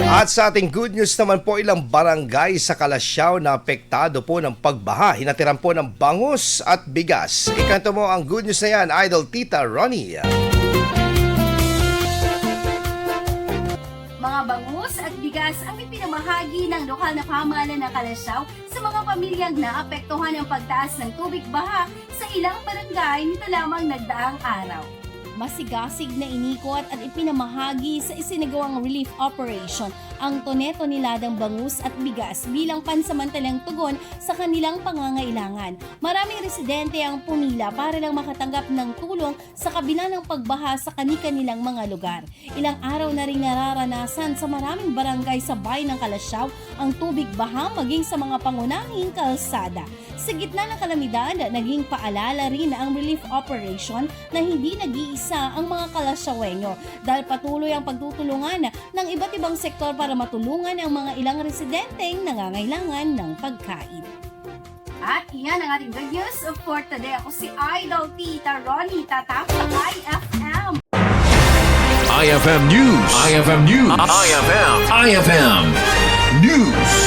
At sa ating good news naman po, ilang barangay sa Kalasyaw na apektado po ng pagbaha. Hinatiran po ng bangus at bigas. Ikanto mo ang good news na yan, Idol Tita Ronnie. Mga bangus at bigas ang ipinamahagi ng lokal na pamahalaan ng Kalasyaw sa mga pamilyang naapektuhan ng pagtaas ng tubig baha sa ilang barangay nito lamang nagdaang araw. Masigasig na inikot at ipinamahagi sa isinagawang relief operation ang tonetoneladang bangus at bigas bilang pansamantalang tugon sa kanilang pangangailangan. Maraming residente ang pumila para lang makatanggap ng tulong sa kabila ng pagbaha sa kani-kanilang mga lugar. Ilang araw na rin nararanasan sa maraming barangay sa bayan ng Kalasyaw ang tubig baha maging sa mga pangunahing kalsada. Sa gitna ng kalamidad, naging paalala rin ang relief operation na hindi nag-iisa ang mga Kalasyawenyo dahil patuloy ang pagtutulungan ng iba't ibang sektor para matulungan ang mga ilang residenteng nangangailangan ng pagkain. At yan ang ating good news for today. Ako si Idol Tita Ronnie, tatak sa IFM. IFM News. IFM News. IFM News.